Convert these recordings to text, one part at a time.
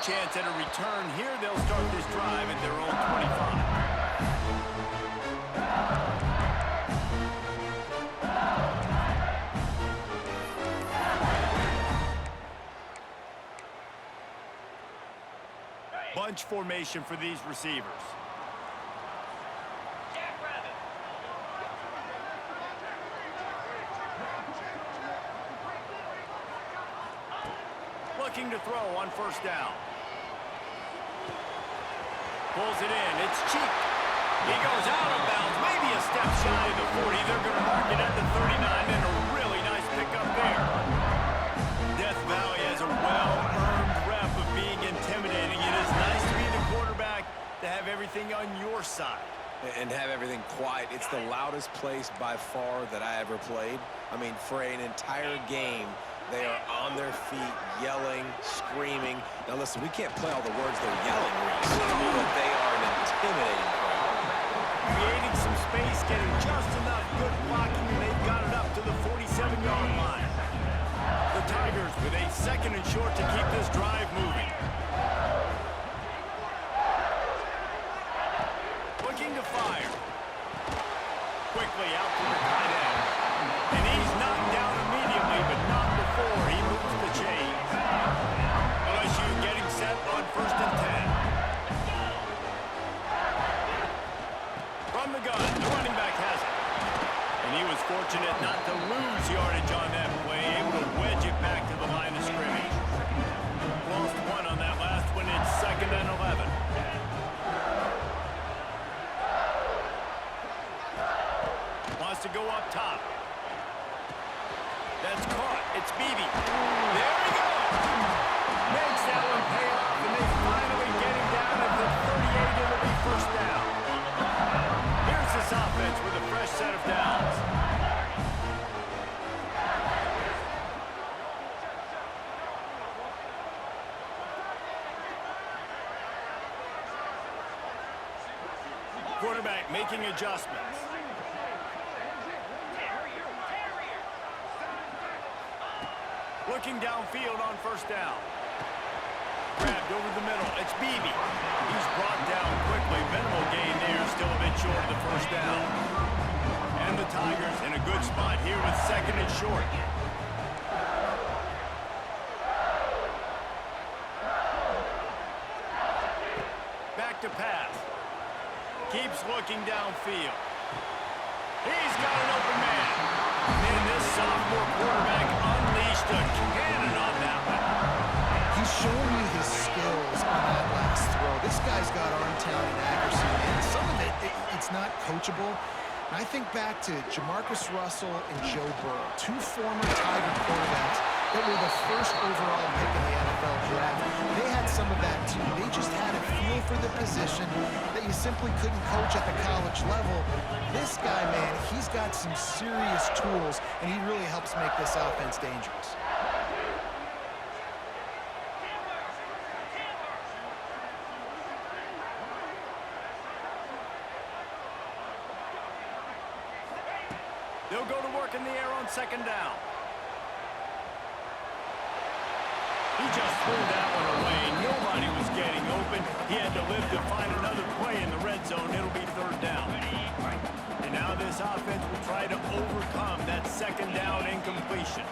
chance at a return here. They'll start this drive at their own 25. Bunch formation for these receivers. Looking to throw on first down. Pulls it in. It's cheap. He goes out of bounds. Maybe a step shy of the 40. They're going to mark it at the 39, and a really nice pickup there. Death Valley has a well-earned rep of being intimidating. It is nice to be the quarterback to have everything on your side. And have everything quiet. It's the loudest place by far that I ever played. I mean, for an entire game, they are on their feet, yelling, screaming. Now, listen, we can't play all the words they're yelling, Reese, but they are an intimidating crowd. Creating some space, getting just enough good blocking, and they've got it up to the 47-yard line. The Tigers with a second and short to keep this drive moving. Looking to fire. Quickly out to the tight end. And he's knocked down immediately, but not before he moves the chains. LSU getting set on first and 10. From the gun, the running back has it. And he was fortunate not to lose yardage on that play, able to wedge it back to the line of scrimmage. Lost one on that last one. It's second and 11. Wants to go up top. That's caught. It's Beebe. There he goes. Makes that one pay off, and they finally get him down at the 38. It'll be first down. Here's this offense with a fresh set of downs. Quarterback making adjustments. Looking downfield on first down. Grabbed over the middle. It's Beebe. He's brought down quickly. Minimal gain there. Still a bit short of the first down. And the Tigers in a good spot here with second and short. Back to pass. Keeps looking downfield. He's got an open man. And this sophomore quarterback unleashed a cannon on that one. He's showing you his skills on that last throw. This guy's got arm talent and accuracy, and some of it's not coachable. And I think back to Jamarcus Russell and Joe Burrow, two former Tiger quarterbacks that were the first overall pick in the NFL draft. They had some of that too. They just had a feel for the position that you simply couldn't coach at the college level. This guy, man, he's got some serious tools, and he really helps make this offense dangerous. They'll go to work in the air on second down. He just threw that one away. Nobody was getting open. He had to live to find another play in the red zone. It'll be third down. And now this offense will try to overcome that second down incompletion.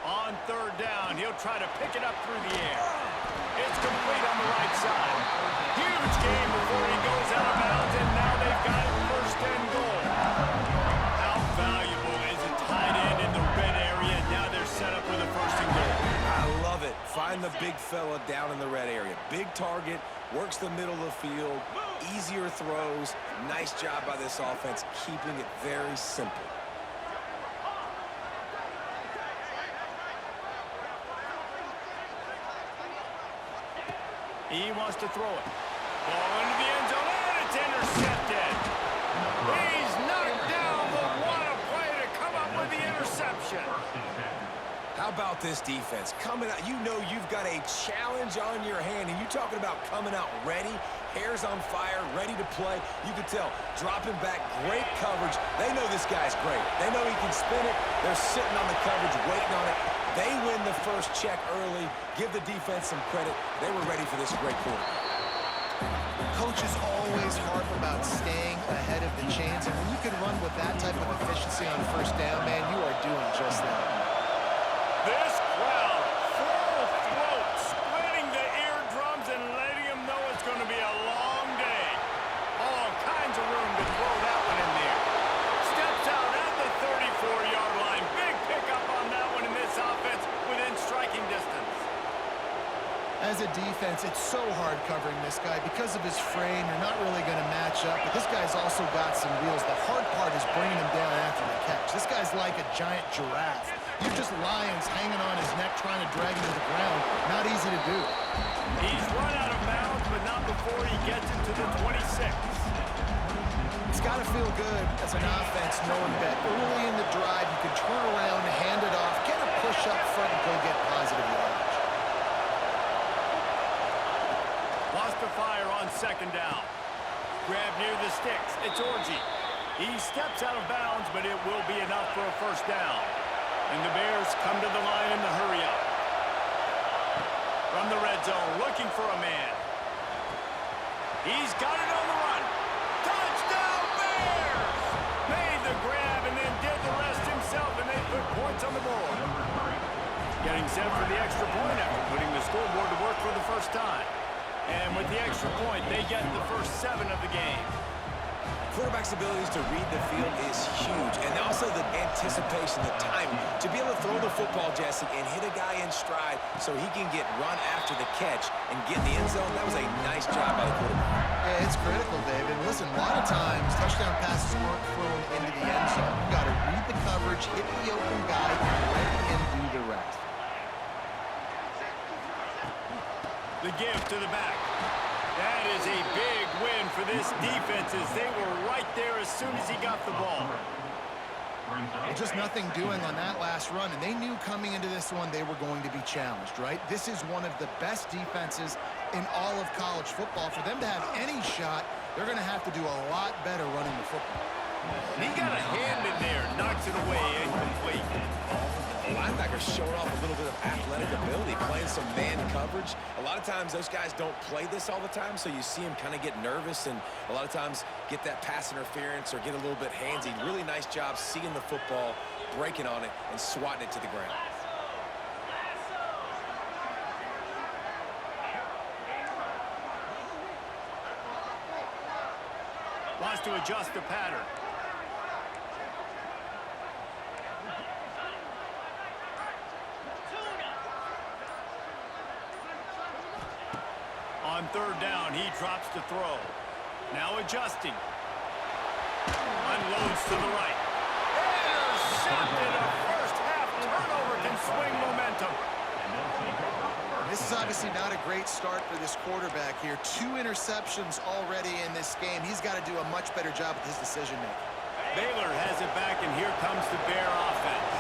On third down, he'll try to pick it up through the air. It's complete on the right side. Huge game before he goes out of bounds, and now they've got it first and goal. How valuable is a tight end in the red area? Now they're set up with a first and goal. I love it. Find the big fella down in the red area. Big target, works the middle of the field, easier throws. Nice job by this offense, keeping it very simple. He wants to throw it. Ball into the end zone, and it's intercepted. He's knocked down, but what a play to come up with the interception. How about this defense? Coming out, you know you've got a challenge on your hand, and you're talking about coming out ready. Hair's on fire, ready to play. You can tell, dropping back, great coverage. They know this guy's great. They know he can spin it. They're sitting on the coverage, waiting on it. They win the first check early. Give the defense some credit. They were ready for this great quarterback. Coaches always harp about staying ahead of the chains, and when you can run with that type of efficiency on first down, man, you are doing just that. This crowd, full throat, splitting the eardrums and letting them know it's going to be a long day. All kinds of room to throw that one in there. Steps out at the 34-yard line. Big pickup on that one in this offense within striking distance. As a defense, it's so hard covering this guy. Because of his frame, you're not really going to match up, but this guy's also got some wheels. The hard part is bringing him down after the catch. This guy's like a giant giraffe. You're just lions hanging on his neck trying to drag him to the ground. Not easy to do. He's run out of bounds, but not before he gets it to the 26. It's got to feel good as an offense knowing that early in the drive you can turn around, hand it off, get a push up front, and go get positive yardage. Lost the fire on second down. Grab near the sticks. It's Orji. He steps out of bounds, but it will be enough for a first down. And the Bears come to the line in the hurry-up. From the red zone, looking for a man. He's got it on the run. Touchdown, Bears! Made the grab and then did the rest himself, and they put points on the board. Getting set for the extra point after putting the scoreboard to work for the first time. And with the extra point, they get the first 7 of the game. Quarterback's abilities to read the field is huge, and also the anticipation, the timing. To be able to throw the football, Jesse, and hit a guy in stride so he can get run after the catch and get in the end zone, that was a nice job by the quarterback. Yeah, it's critical, David. Listen, a lot of times, touchdown passes aren't thrown into the end zone. You got to read the coverage, hit the open guy, and let him do the rest. The give to the back. That is a big win for this defense as they were right there as soon as he got the ball. Well, just nothing doing on that last run, and they knew coming into this one they were going to be challenged, right? This is one of the best defenses in all of college football. For them to have any shot, they're going to have to do a lot better running the football. He got a hand in there, knocks it away, incomplete. The linebacker's showing off a little bit of athletic ability, playing some man coverage. A lot of times those guys don't play this all the time, so you see him kind of get nervous and a lot of times get that pass interference or get a little bit handsy. Really nice job seeing the football, breaking on it, and swatting it to the ground. Wants to adjust the pattern. On third down, he drops to throw. Now adjusting. Unloads to the right. Intercepted. A first half turnover can swing momentum. This is obviously not a great start for this quarterback here. 2 interceptions already in this game. He's got to do a much better job with his decision-making. Baylor has it back, and here comes the Bear offense.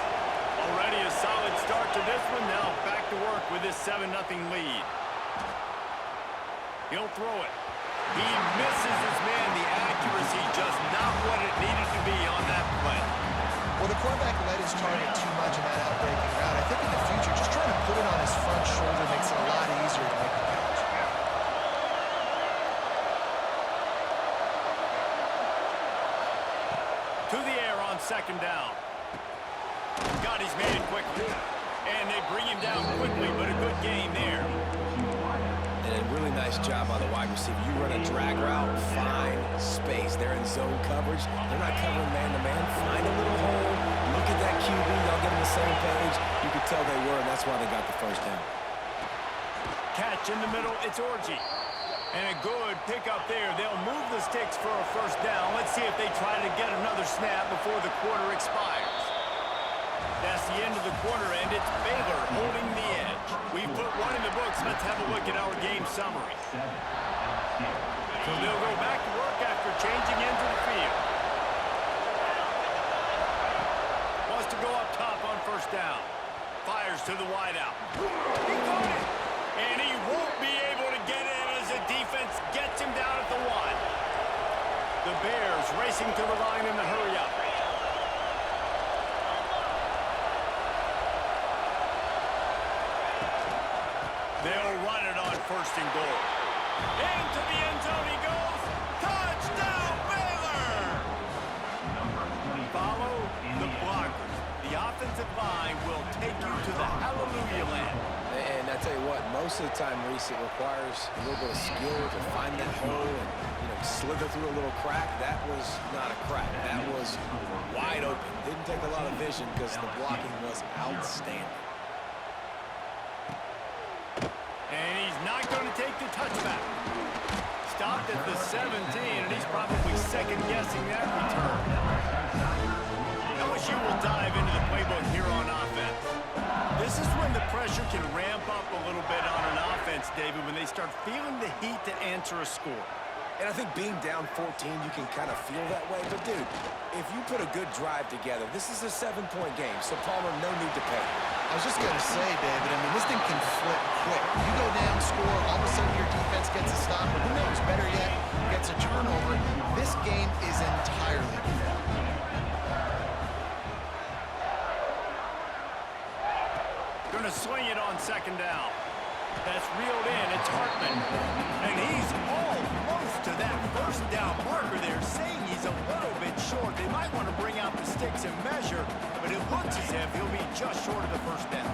Already a solid start to this one. Now back to work with this 7-0 lead. He'll throw it. He misses his man. The accuracy just not what it needed to be on that play. Well, the quarterback led his target too much in that outbreaking route. I think in the future, just trying to put it on his front shoulder makes it a lot easier to make the catch. To the air on second down. Got his man quickly. And they bring him down quickly, but a good game there. And a really nice job by the wide receiver. You run a drag route, find space. They're in zone coverage. They're not covering man-to-man. Find a little hole. Look at that QB. They'll get on the same page. You could tell they were, and that's why they got the first down. Catch in the middle. It's Orji. And a good pickup there. They'll move the sticks for a first down. Let's see if they try to get another snap before the quarter expires. That's the end of the quarter, and it's Baylor holding the edge. We've put one in the books. Let's have a look at our game summary. So they'll go back to work after changing into the field. Wants to go up top on first down. Fires to the wideout. He got it! And he won't be able to get in as the defense gets him down The Bears racing to the line in the hurry-up. They'll run it on 1st and goal. Into the end zone he goes. Touchdown, Baylor! Follow the blockers. The offensive line will take you to the hallelujah land. And I tell you what, most of the time, Reese, it requires a little bit of skill to find that hole and, slither through a little crack. That was not a crack. That was wide open. Didn't take a lot of vision because the blocking was outstanding. And he's not going to take the touchback. Stopped at the 17, and he's probably second-guessing that return. LSU will dive into the playbook here on offense. This is when the pressure can ramp up a little bit on an offense, David, when they start feeling the heat to answer a score. And I think being down 14, you can kind of feel that way. But, dude, if you put a good drive together, this is a 7-point game, so Palmer, no need to pay. I was just going to say, David, I mean, this thing can flip quick. You go down, score, all of a sudden your defense gets a stop, or who knows, better yet, gets a turnover. This game is entirely different. Going to swing it on 2nd down. That's reeled in. It's Hartman. And he's almost to that 1st down marker there, saying he's a little bit short. They might want to bring out the sticks and measure, but it looks as if he'll be just short of the 1st down.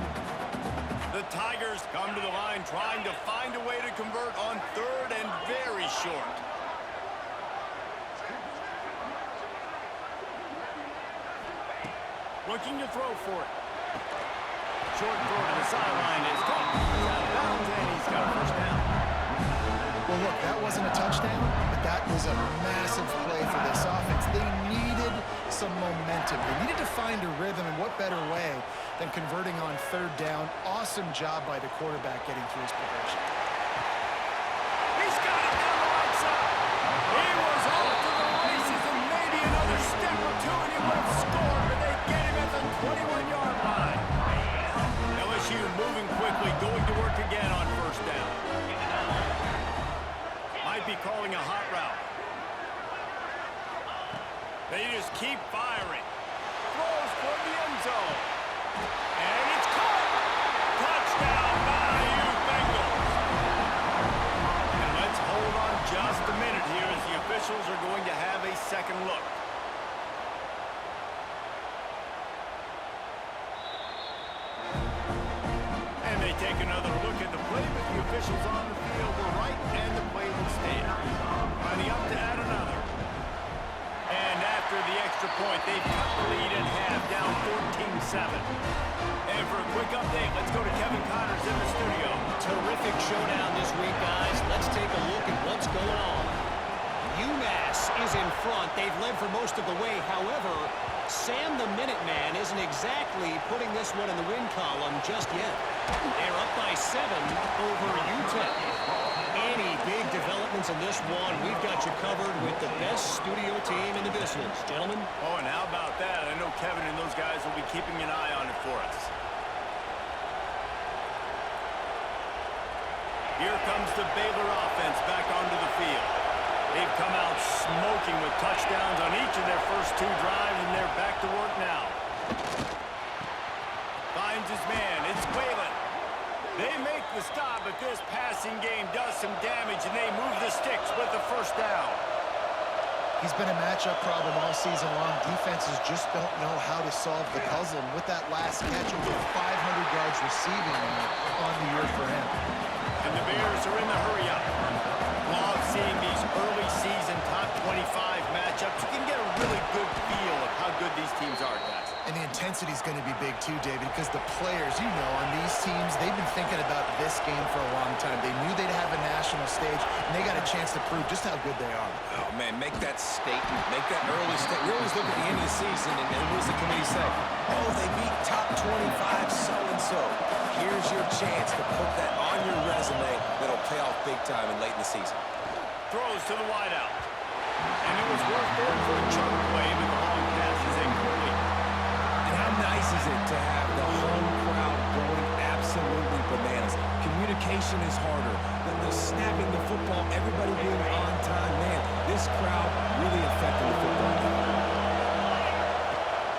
The Tigers come to the line trying to find a way to convert on 3rd and very short. Looking to throw for it. Short throw to the sideline is caught. He's out of bounds, and he's got a 1st down. Well, look, that wasn't a touchdown, but that was a massive play for this offense. They needed some momentum. They needed to find a rhythm, and what better way than converting on 3rd down. Awesome job by the quarterback getting through his progression. He's got it down the right side. He was off to the races, and maybe another step or two, and he would have scored, but they get him at the 21-yard line. LSU moving quickly, going to work again on 1st down. Might be calling a hot route. They just keep firing. Throws for the end zone. And it's caught. Touchdown, BYU Bengals. And let's hold on just a minute here as the officials are going to have a second look. And they take another look at the play, but the officials on the field were right, and the play will stand. Lining up to add another. And after the extra point, they've cut the lead in half, down 14-7. And for a quick update, let's go to Kevin Connors in the studio. Terrific showdown this week, guys. Let's take a look at what's going on. UMass is in front. They've led for most of the way. However, Sam the Minuteman isn't exactly putting this one in the win column just yet. They're up by 7 over UTEP. Any big developments in this one, we've got you covered with the best studio team in the business. Gentlemen? Oh, and how about that? I know Kevin and those guys will be keeping an eye on it for us. Here comes the Baylor offense back onto the field. They've come out smoking with touchdowns on each of their first 2 drives, and they're back to work now. Finds his man. It's Whalen. They make the stop, but this passing game does some damage, and they move the sticks with the 1st down. He's been a matchup problem all season long. Defenses just don't know how to solve the puzzle. And with that last catch, over 500 yards receiving on the year for him. And the Bears are in the hurry-up. Love seeing these early season top 25 matchups. You can get a really good feel of how good these teams are, guys. And the intensity is going to be big too, David, because the players, you know, on these teams, they've been thinking about this game for a long time. They knew they'd have a national stage, and they got a chance to prove just how good they are. Oh, man, make that statement. Make that early statement. We always look at the end of the season, and what does the committee say? Oh, they beat top 25 so-and-so. Here's your chance to put that on your resume that'll pay off big time and late in the season. Throws to the wideout. And it was worth going for a chunk play, but the long pass is incomplete. And how nice is it to have the home crowd going absolutely bananas? communication is harder. The snapping the football, everybody being on time. Man, this crowd really affecting the football game.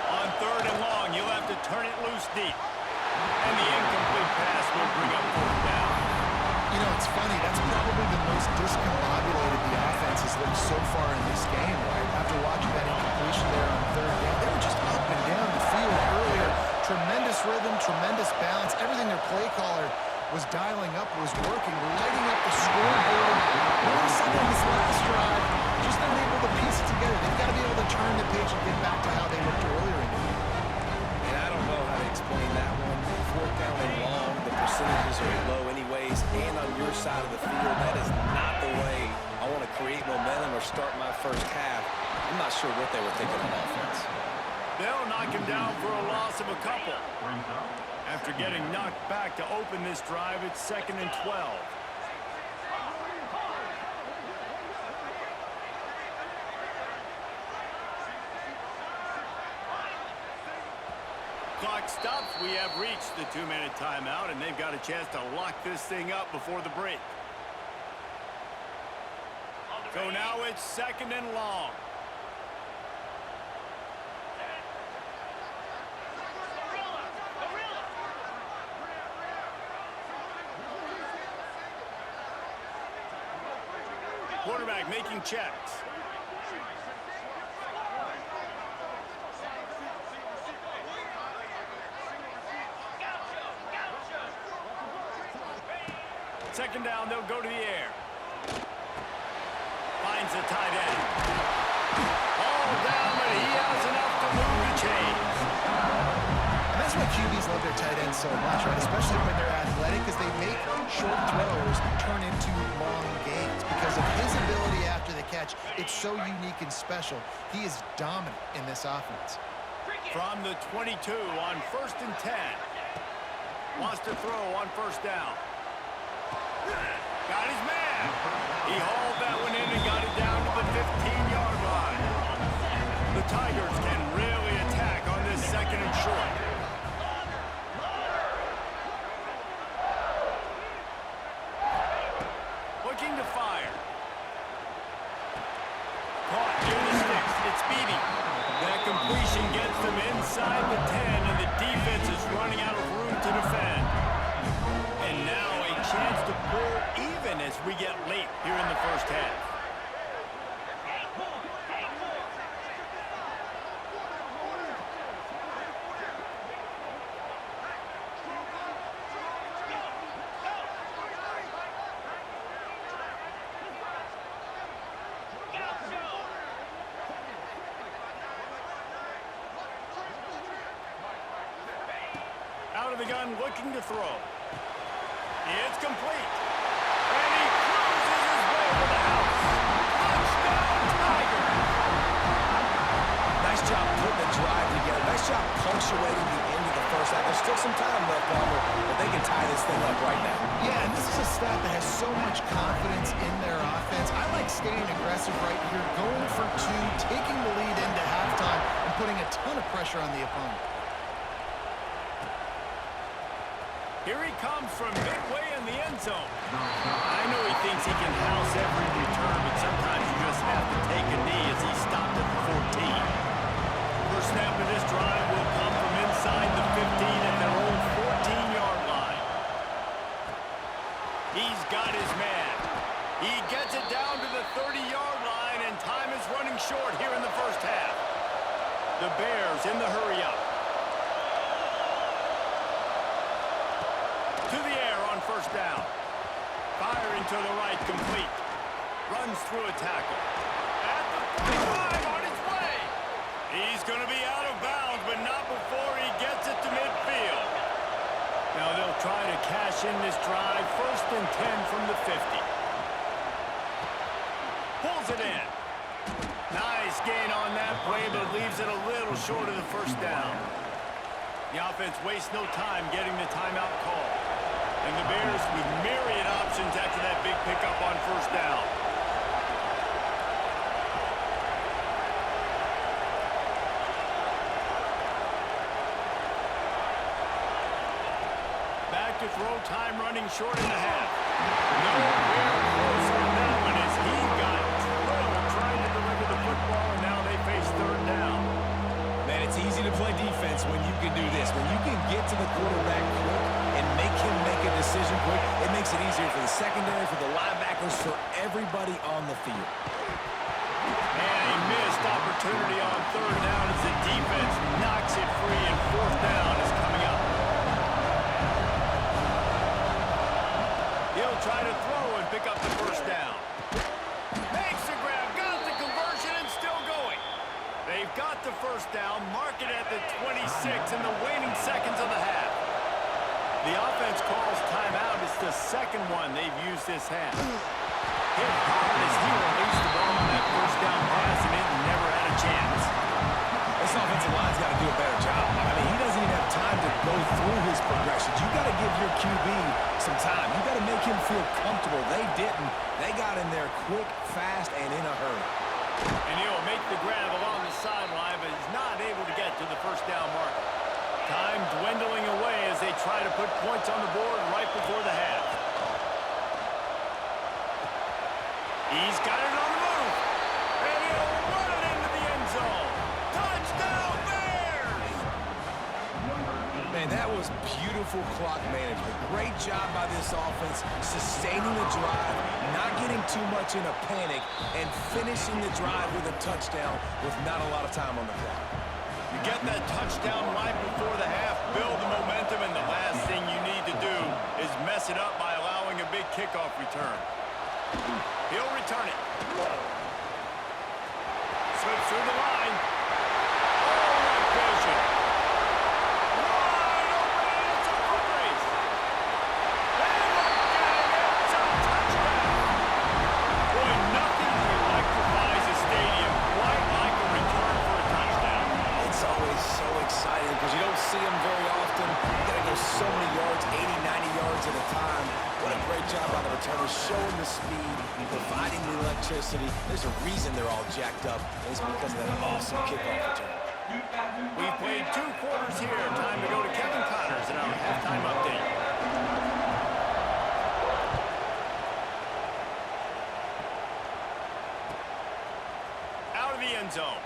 On 3rd and long, you'll have to turn it loose deep. And the incomplete pass will bring up 4th down. You know, it's funny. That's probably the most discombobulated the offense has looked so far in this game, right? After watching that incompletion there on 3rd down, they were just up and down the field earlier. Tremendous rhythm, tremendous balance. Everything their play caller was dialing up was working, lighting up the scoreboard. All of a sudden, this last drive, just unable to piece it together. They've got to be able to turn the page and get back to how they looked earlier in the game. And I don't know how to explain that one. 4th down and long, the percentages are low anyways, and on your side of the field, that is not the way I want to create momentum or start my first half. I'm not sure what they were thinking on offense. They'll knock him down for a loss of a couple. After getting knocked back to open this drive, it's 2nd and 12. Clock stops. We have reached the 2-minute timeout, and they've got a chance to lock this thing up before the break. So now it's 2nd and long. Quarterback making checks. Second down, they'll go to the air. Finds a tight end. All down, but he has enough to move the chains. And that's why QBs love their tight ends so much, right? Especially when they're athletic, because they make short throws turn into long gains. Because of his ability after the catch, it's so unique and special. He is dominant in this offense. From the 22 on 1st and 10. Wants to throw on 1st down. Got his man. He hauled that one in and got it down to the 15-yard line. The Tigers can really attack on this 2nd and short. Looking to fire. Caught near the sticks. It's Beatty. That completion gets them inside the 10, and the defense is running out of room to defend. And now a chance to pull even as we get late here in the first half. Out of the gun, looking to throw. It's complete. And he cruises his way to the house. Touchdown, Tigers. Nice job putting the drive together. Nice job punctuating the end of the first half. There's still some time left, Palmer, but they can tie this thing up right now. Yeah, and this is a staff that has so much confidence in their offense. I like staying aggressive right here, going for 2, taking the lead into halftime, and putting a ton of pressure on the opponent. Here he comes from midway in the end zone. I know he thinks he can house every return, but sometimes you just have to take a knee as he stopped at the 14. First snap of this drive will come from inside the 15 at their own 14-yard line. He's got his man. He gets it down to the 30-yard line, and time is running short here in the first half. The Bears in the hurry-up. To the air on 1st down. Firing to the right, complete. Runs through a tackle. At the 45 on his way. He's going to be out of bounds, but not before he gets it to midfield. Now they'll try to cash in this drive. 1st and 10 from the 50. Pulls it in. Nice gain on that play, but leaves it a little short of the 1st down. The offense wastes no time getting the timeout call. And the Bears with myriad options after that big pickup on 1st down. Back to throw, time running short in the half. Nowhere close on that one as he got drilled trying to deliver the football, and now they face third down. Man, it's easy to play defense when you can do this. When you can get to the quarterback quick and make him make a decision quick, it makes it easier for the secondary, for the linebackers, for everybody on the field. And a missed opportunity on third down as the defense knocks it free, and fourth down is coming up. He'll try to throw and pick up the first down. Makes the grab, got the conversion, and still going. They've got the first down, mark it at the 26 in the waning seconds of the half. The offense calls timeout. It's the second one they've used this half. Hit hard as he released the ball on that first down pass, and it never had a chance. This offensive line's got to do a better job. I mean, he doesn't even have time to go through his progressions. You got to give your QB some time. You got to make him feel comfortable. They didn't. They got in there quick, fast, and in a hurry. And he'll make the grab along the sideline, but he's not able to get to the first down marker. Time dwindling away as they try to put points on the board right before the half. He's got it on the move, and he'll run it into the end zone. Touchdown, Bears! Man, that was beautiful clock management. Great job by this offense, sustaining the drive, not getting too much in a panic, and finishing the drive with a touchdown with not a lot of time on the clock. You get that touchdown right before the half, build the momentum, and the last thing you need to do is mess it up by allowing a big kickoff return. He'll return it. Slips through the line. Oh, what vision. Wide open, it's a foot race. And look at it, it's a touchdown. Boy, nothing electrifies a stadium quite like a return for a touchdown. It's always so exciting because you don't see them very often. You got to go so many yards, 80, 90 yards at a time. What a great job by the returners, showing the speed, providing the electricity. There's a reason they're all jacked up. It's because of that awesome kickoff return. We've played 2 quarters here. Time to go to Kevin Connors in our halftime update. Out of the end zone.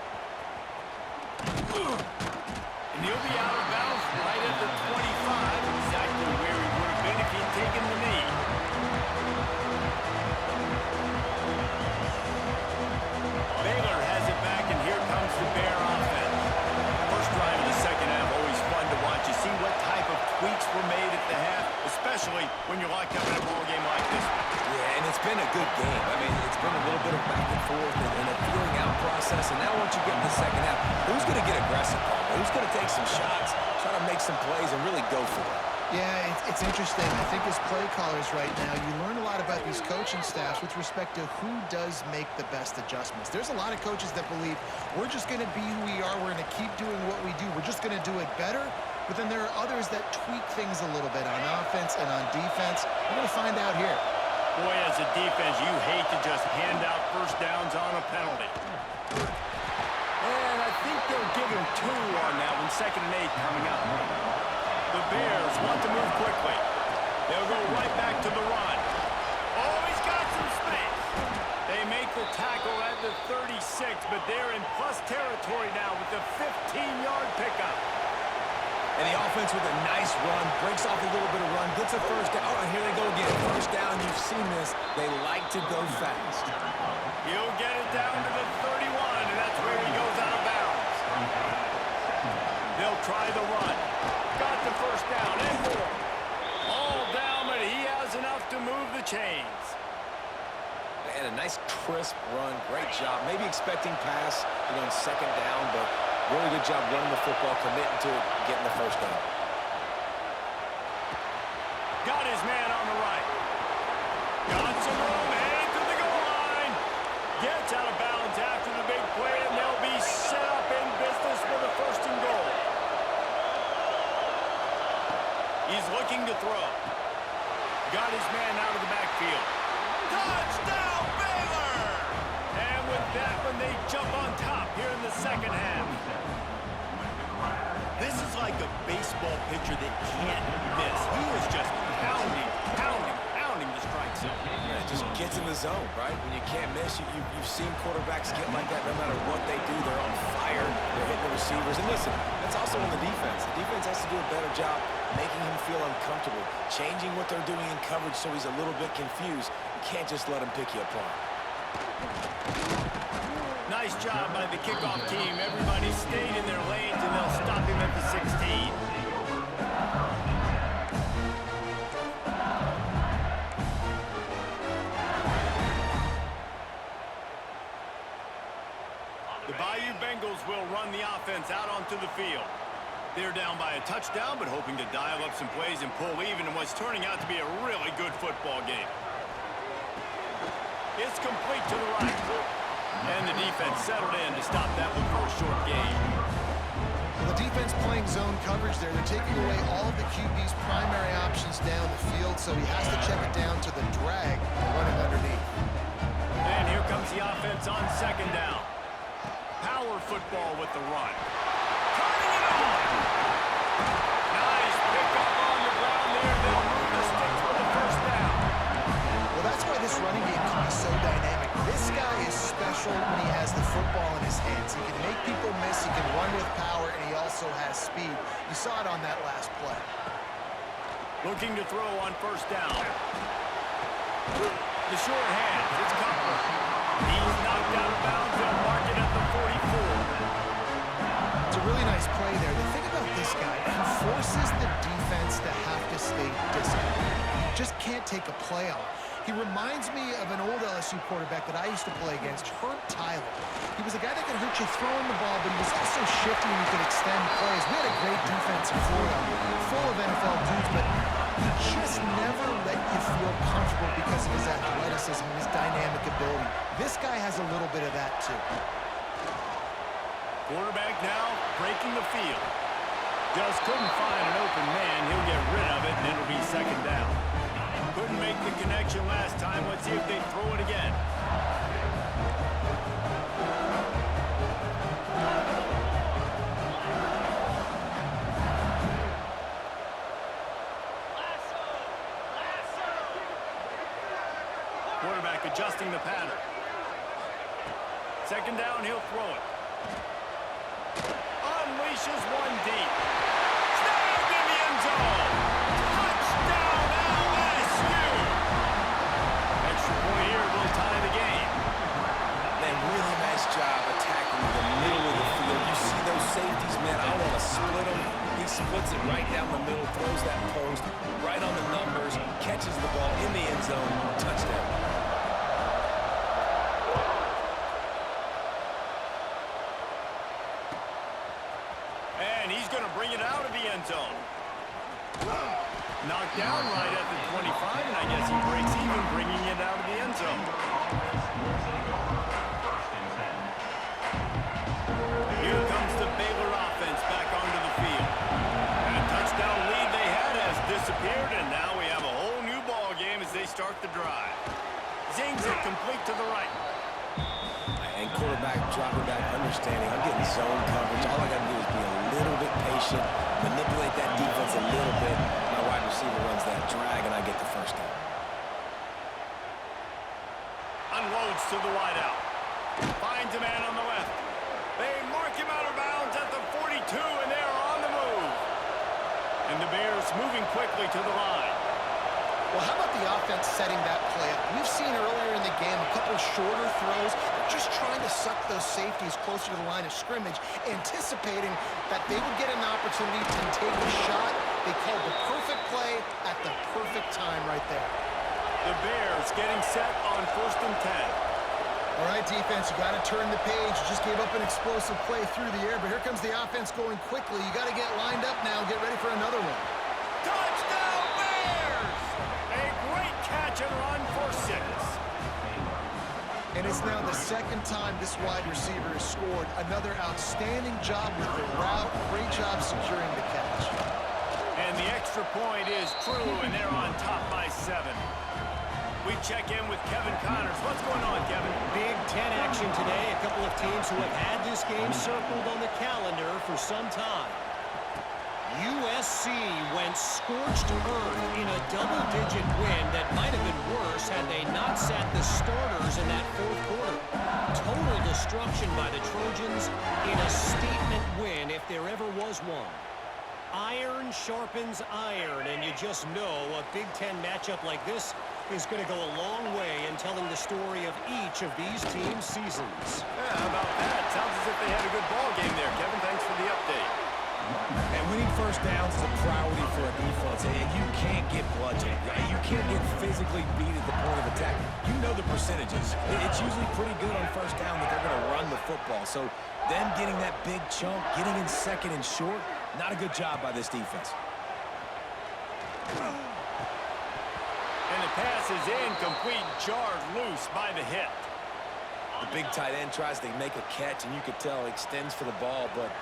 And he'll be out of bounds right at the 25, exactly where he would have been if he'd taken the knee. Baylor has it back, and here comes the Bear offense. First drive of the second half, always fun to watch. You see what type of tweaks were made at the half, especially when you're locked up in a ball game like this one. Yeah, and it's been a good game. I mean, it's been a little bit of back and forth and a feeling out process. And now once you get in the second half, who's going to get aggressive, Paul? Who's going to take some shots, try to make some plays, and really go for it? Yeah, it's interesting. I think as play callers right now, you learn a lot about these coaching staffs with respect to who does make the best adjustments. There's a lot of coaches that believe we're just going to be who we are. We're going to keep doing what we do. We're just going to do it better. But then there are others that tweak things a little bit on offense and on defense. We're going to find out here. Boy, as a defense, you hate to just hand out first downs on a penalty. And I think they'll give him 2 on that one, 2nd and 8 coming up. The Bears want to move quickly. They'll go right back to the run. Oh, he's got some space. They make the tackle at the 36, but they're in plus territory now with the 15-yard pickup. And the offense with a nice run, breaks off a little bit of run, gets a first down. Oh, and here they go again. First down, you've seen this. They like to go fast. He'll get it down to the 31, and that's where he goes out of bounds. They'll try the run. Got the first down and more. All down, but he has enough to move the chains. And a nice crisp run, great job. Maybe expecting pass, on 2nd down, but really good job running the football, committing to it, getting the first down. Got his man on the right. Got some room, headed to the goal line. Gets out of bounds after the big play, and they'll be set up in business for the 1st and goal. He's looking to throw. Got his man out of the backfield. Touchdown, Baylor! And with that one, they jump on top here in the second half. This is like a baseball pitcher that can't miss. He is just pounding the strike zone. Yeah, it just gets in the zone, right? When you can't miss, you've seen quarterbacks get like that no matter what they do. They're on fire. They're hitting the receivers. And listen, that's also on the defense. The defense has to do a better job making him feel uncomfortable, changing what they're doing in coverage so he's a little bit confused. You can't just let him pick you apart. Nice job by the kickoff team. Everybody stayed in their lanes, and they'll stop him at the 16. The Bayou Bengals will run the offense out onto the field. They're down by a touchdown, but hoping to dial up some plays and pull even in what's turning out to be a really good football game. It's complete to the right. And the defense settled in to stop that one for a short gain. Well, the defense playing zone coverage there. They're taking away all of the QB's primary options down the field, so he has to check it down to the drag running underneath. And here comes the offense on second down. Power football with the run. Turning it on! Nice pickup on the ground there. They'll move the sticks for the first down. Well, that's why this running game can be so dynamic. This guy is special when he has the football in his hands. He can make people miss, he can run with power, and he also has speed. You saw it on that last play. Looking to throw on first down. The short hand, it's Cutler. He's knocked out of bounds. They'll mark it at the 44. It's a really nice play there. The thing about this guy, he forces the defense to have to stay disciplined. You just can't take a play off. He reminds me of an old LSU quarterback that I used to play against, Herb Tyler. He was a guy that could hurt you throwing the ball, but he was also shifty and he could extend plays. We had a great defense in Florida, full of NFL dudes, but he just never let you feel comfortable because of his athleticism and his dynamic ability. This guy has a little bit of that, too. Quarterback now breaking the field. Just couldn't find an open man. He'll get rid of it, and it'll be second down. Couldn't make the connection last time. Let's see if they throw it again. Quarterback adjusting the pattern. Second down, he'll throw it. Unleashes one deep. Snapped in the end zone. Touchdown, LSU! Extra point here will tie the game. Man, really nice job attacking the middle of the field. You see those safeties, man, I want to split them. He splits it right down the middle, throws that post, right on the numbers, catches the ball in the end zone, touchdown. And he's going to bring it out of the end zone. Knocked down right at the 25, and I guess he breaks even, bringing it out of the end zone. Here comes the Baylor offense back onto the field. And a touchdown lead they had has disappeared, and now we have a whole new ball game as they start the drive. Zings it complete to the right. And quarterback dropping back, understanding I'm getting zone coverage. All I got to do is be a little bit patient, manipulate that defense a little bit. My wide receiver runs that drag, and I get the first down. Unloads to the wideout. Finds a man on the left. They mark him out of bounds at the 42, and they're on the move. And the Bears moving quickly to the line. Well, how about the offense setting that play up? We've seen earlier in the game a couple shorter throws. They're just trying to suck those safeties closer to the line of scrimmage, anticipating that they would get an opportunity to take a shot. They called the perfect play at the perfect time right there. The Bears getting set on 1st and 10. All right, defense, you got to turn the page. You just gave up an explosive play through the air, but here comes the offense going quickly. You got to get lined up now, get ready for another one. Touchdown, Bears! A great catch and run for 6. And it's now the second time this wide receiver has scored. Another outstanding job with the route. Great job securing the catch. And the extra point is true, and they're on top by 7. We check in with Kevin Connors. What's going on, Kevin? Big 10 action today. A couple of teams who have had this game circled on the calendar for some time. USC went scorched earth in a double-digit win that might have been worse had they not sat the starters in that fourth quarter. Total destruction by the Trojans in a statement win if there ever was one. Iron sharpens iron, and you just know a Big Ten matchup like this is going to go a long way in telling the story of each of these teams' seasons. Yeah, how about that? Sounds as if they had a good ball game there. Kevin, thanks for the update. And winning first downs is a priority for a defense, and you can't get bludgeoned. You can't get physically beat at the point of attack. You know the percentages. It's usually pretty good on first down that they're going to run the football. So them getting that big chunk, getting in second and short, not a good job by this defense. And the pass is incomplete, jarred loose by the hit. The big tight end tries to make a catch, and you could tell extends for the ball, but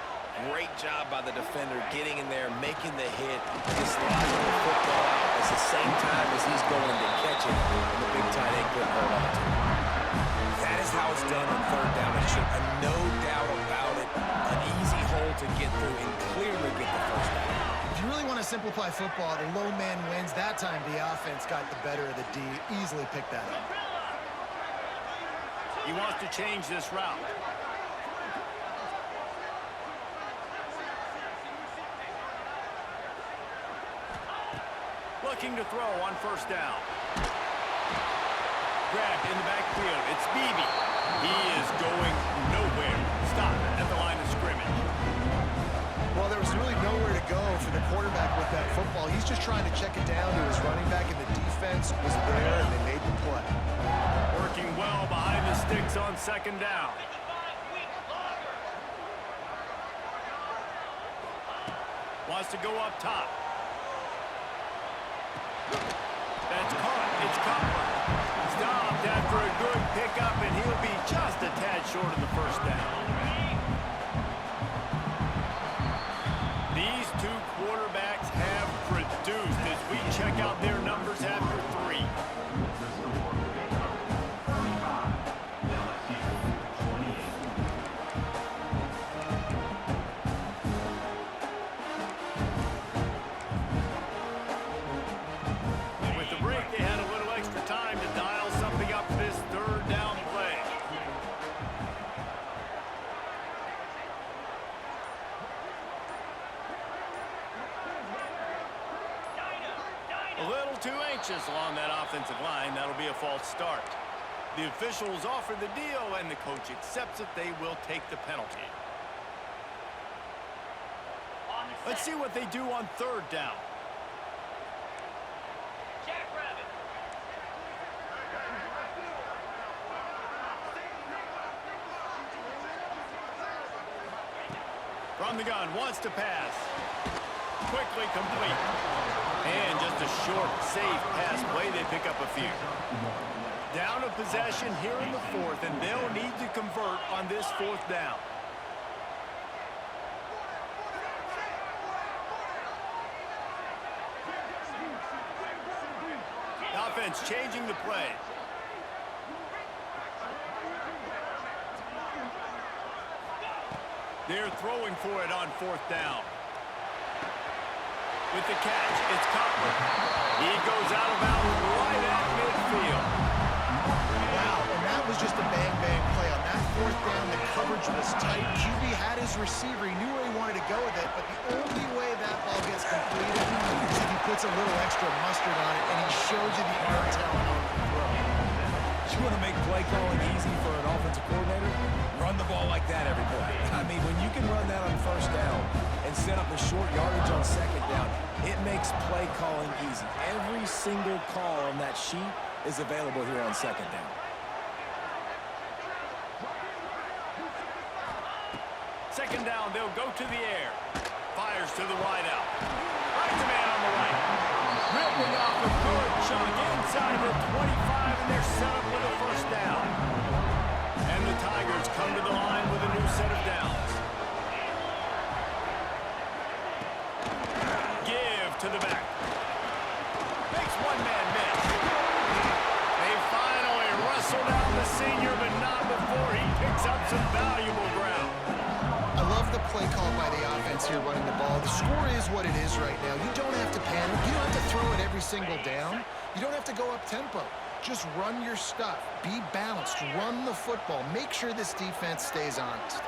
great job by the defender getting in there, making the hit, dislodging the football out at the same time as he's going to catch it, and the big tight end couldn't hold on to it. That is how it's done on third down and short. No doubt about it. An easy hole to get through and clearly get the first down. If you really want to simplify football, the low man wins. That time the offense got the better of the D. Easily picked that up. He wants to change this route. Looking to throw on first down. Grabbed in the backfield. It's Beebe. He is going nowhere. Stop at the line of scrimmage. Well, there was really nowhere to go for the quarterback with that football. He's just trying to check it down to his running back, and the defense was there, and they made the play. Working well behind the sticks on second down. Wants to go up top. That's caught. It's Cutler. Stopped after a good pickup, and he'll be just a tad short of the first down. These two quarterbacks have produced as we check out their numbers after three. With the break, they had a little extra time to dial something up for this third down play. A little too anxious along that offensive line. That'll be a false start. The officials offer the deal, and the coach accepts it. They will take the penalty. Let's see what they do on third down. From the gun, wants to pass. Quickly complete. And just a short, safe pass play. They pick up a few. Down a possession here in the fourth, and they'll need to convert on this fourth down. Offense changing the play. They're throwing for it on fourth down. With the catch, it's Cutler. He goes out of bounds right at midfield. Wow, and that was just a bang-bang play. On that fourth down, the coverage was tight. QB had his receiver. He knew where he wanted to go with it, but the only way that ball gets completed is if he puts a little extra mustard on it, and he shows you the arm talent on the throw. You want to make play calling easy for an offensive coordinator? Run the ball like that every play. I mean, when you can run that on first down and set up a short yardage on second down, it makes play calling easy. Every single call on that sheet is available here on second down. Second down, they'll go to the air. Fires to the wide out. Finds a man on the right. Ripping off a good chunk inside the 25, and they're set up with a first down. And the Tigers come to the line with a new set of downs. Give to the back. Makes one man miss. They finally wrestle down the senior, but not before he picks up some valuable ground. I love the play call by the offense. defense here running the ball. The score is what it is right now. You don't have to panic. You don't have to throw it every single down. You don't have to go up tempo. Just run your stuff. Be balanced. Run the football. Make sure this defense stays honest.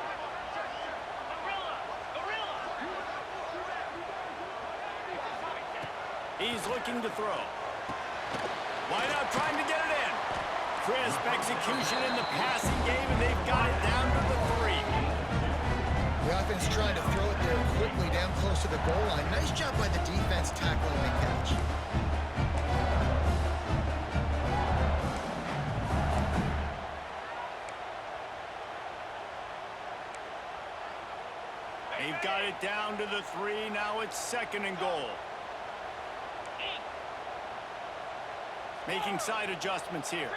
He's looking to throw. Wide out, trying to get it in. Crisp execution in the passing game, and they've got it down to the 3. The offense trying to throw it there quickly down close to the goal line. Nice job by the defense tackling the catch. They've got it down to the 3. Now it's 2nd and goal. Making side adjustments here.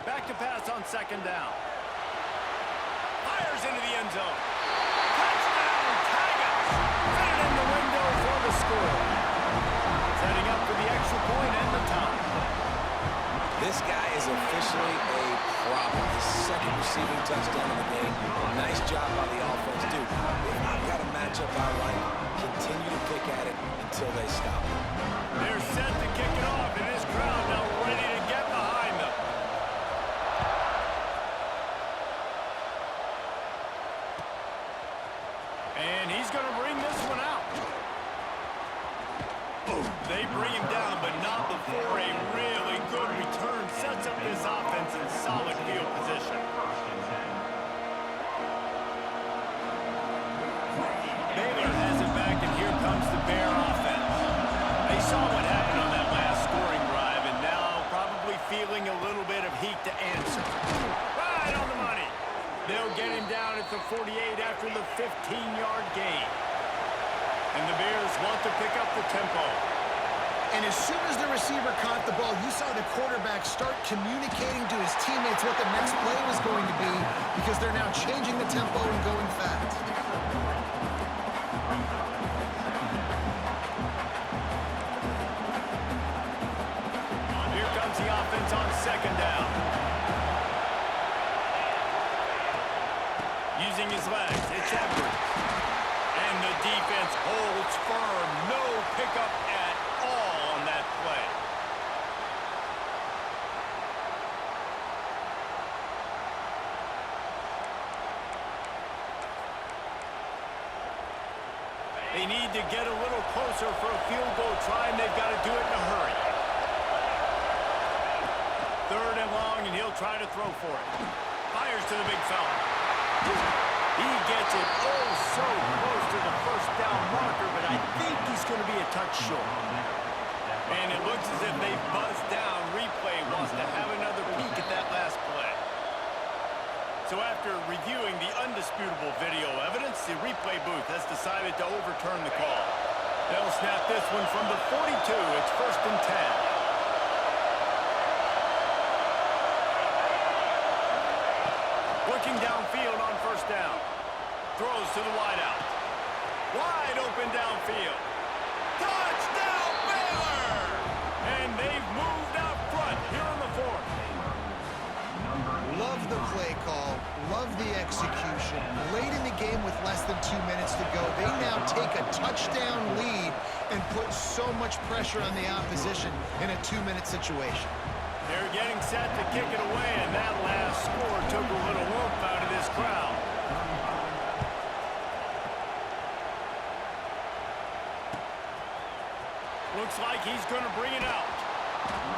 Back to pass on 2nd down. Fires into the end zone. Touchdown, Tigers! Fit it in the window for the score. Setting up for the extra point and the time. This guy is officially a problem. His 2nd receiving touchdown of the game. Nice job by the offense. Dude, if I've got a matchup I like, continue to pick at it until they stop it. They're set to kick it off, and this crowd now ready to get behind them. And he's going to bring this one out. They bring him down, but not before a really good return sets up this offense in solid field position. Baylor has it back, and here comes the Bear offense. They saw what happened on that last scoring drive, and now probably feeling a little bit of heat to answer. Right on the money. They'll get him down at the 48 after the 15-yard gain. And the Bears want to pick up the tempo. And as soon as the receiver caught the ball, you saw the quarterback start communicating to his teammates what the next play was going to be because they're now changing the tempo and going fast. Here comes the offense on 2nd down. Using his legs, it's Edwards. And the defense holds firm. No pickup at all on that play. They need to get a little closer for a field goal try, and they've got to do it in a hurry. 3rd and long, and he'll try to throw for it. Fires to the big fella. He gets it oh so close to the 1st down marker, but I think he's going to be a touch short. And it looks as if they buzzed down. Replay wants to have another peek at that last play. So after reviewing the undisputable video evidence, the replay booth has decided to overturn the call. They'll snap this one from the 42. It's 1st and 10. Looking downfield on 1st down. Throws to the wideout. Wide open downfield. Touchdown, Baylor! And they've moved out front here in the 4th. Love the play call. Love the execution. Late in the game with less than 2 minutes to go, they now take a touchdown lead and put so much pressure on the opposition in a 2-minute situation. They're getting set to kick it away, and that last score took a little oomph out of this crowd. Looks like he's going to bring it out.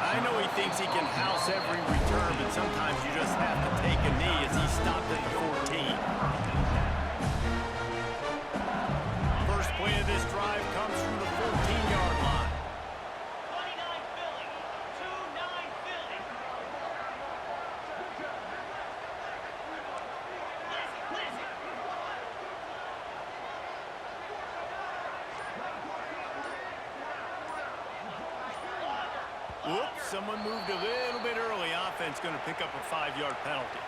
I know he thinks he can house every return, but sometimes you just have to take a knee as he stopped at the 14. First play of this drive comes from the 14-yard line. 29 Philly, 2-9 Philly. Whoops, someone moved a little bit early. Offense going to pick up a 5-yard penalty.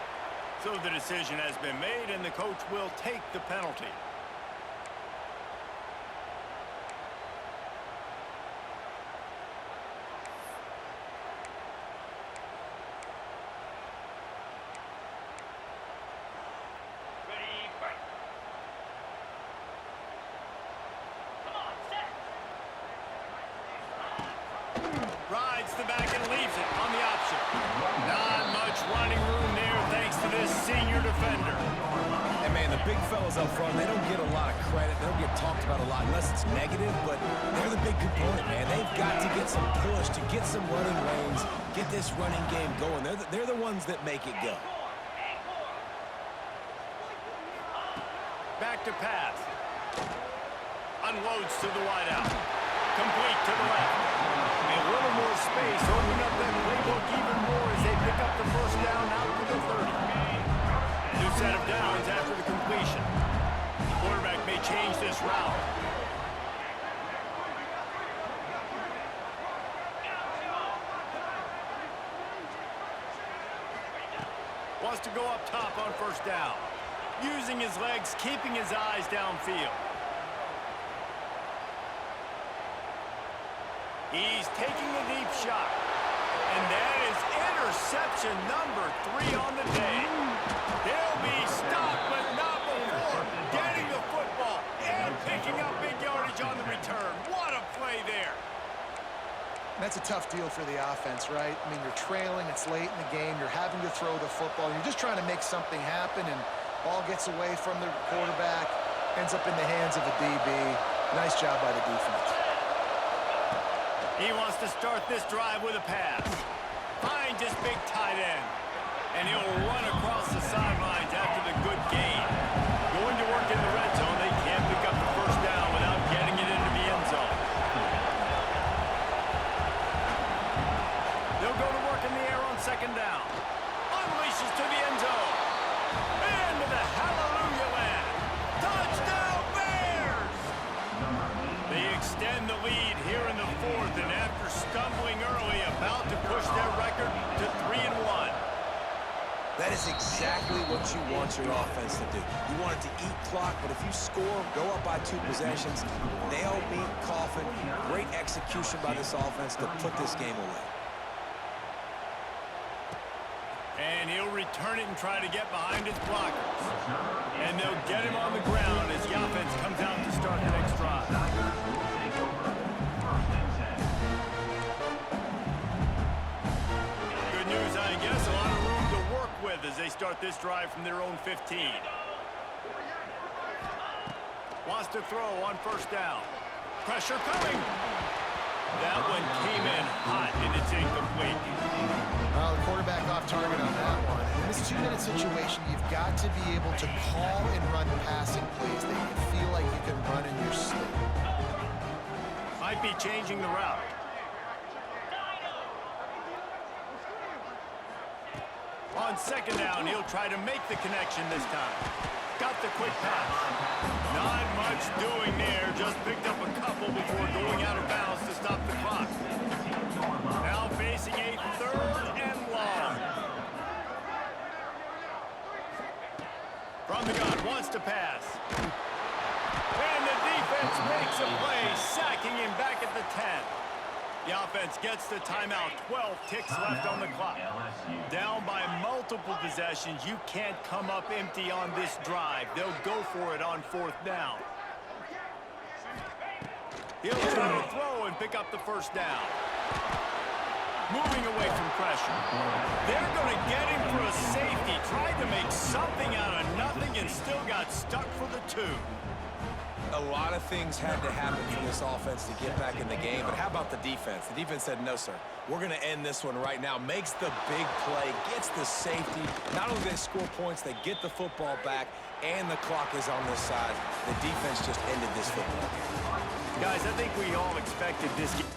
So the decision has been made, and the coach will take the penalty. this senior defender. And, man, the big fellas up front, they don't get a lot of credit. They don't get talked about a lot unless it's negative, but they're the big component, man. They've got to get some push, to get some running lanes, get this running game going. They're the ones that make it go. Back to pass. Unloads to the wideout. Complete to the left. A little more space. Open up that playbook even more as they pick up the first down out to the 30. New set of downs after the completion. The quarterback may change this route. Wants to go up top on first down. Using his legs, keeping his eyes downfield. He's taking a deep shot. And that is interception number 3 on the day. They'll be stopped, but not before getting the football and picking up big yardage on the return. What a play there. That's a tough deal for the offense, right? I mean, you're trailing, it's late in the game, you're having to throw the football, you're just trying to make something happen, and ball gets away from the quarterback, ends up in the hands of a DB. Nice job by the defense. He wants to start this drive with a pass. Finds his big tight end. And he'll run across the sidelines after the good gain. Going to work in the red zone. They can't pick up the first down without getting it into the end zone. They'll go to work in the air on second down. Unleashes to the end zone. Into the hallelujah land. Touchdown Bears! They extend the lead here in the fourth, and after stumbling early, about to push their record to 3-1. That is exactly what you want your offense to do. You want it to eat clock, but if you score, go up by 2 possessions, nail beat Coffin. Great execution by this offense to put this game away. And he'll return it and try to get behind his blockers. And they'll get him on the ground as the offense comes out to start the next drive. Good news, I guess. A lot of room to work with as they start this drive from their own 15. Wants to throw on first down. Pressure coming. That one came in hot, and it's incomplete. Well, the quarterback off target on that one. In this 2-minute situation, you've got to be able to call and run passing plays that you feel like you can run in your sleep. Might be changing the route. On second down, he'll try to make the connection this time. Got the quick pass. Not much doing there. Just picked up a couple before going out of bounds to stop the clock. Now facing a 3rd and long. From the gun, wants to pass. And the defense makes a play, sacking him back at the 10. The offense gets the timeout. 12 ticks left on the clock. Down by multiple possessions. You can't come up empty on this drive. They'll go for it on 4th down. He'll try to throw and pick up the first down. Moving away from pressure. They're going to get him for a safety. Tried to make something out of nothing and still got stuck for the 2. A lot of things had to happen for this offense to get back in the game, but how about the defense? The defense said, no, sir. We're going to end this one right now. Makes the big play, gets the safety. Not only do they score points, they get the football back, and the clock is on this side. The defense just ended this football game. Guys, I think we all expected this game.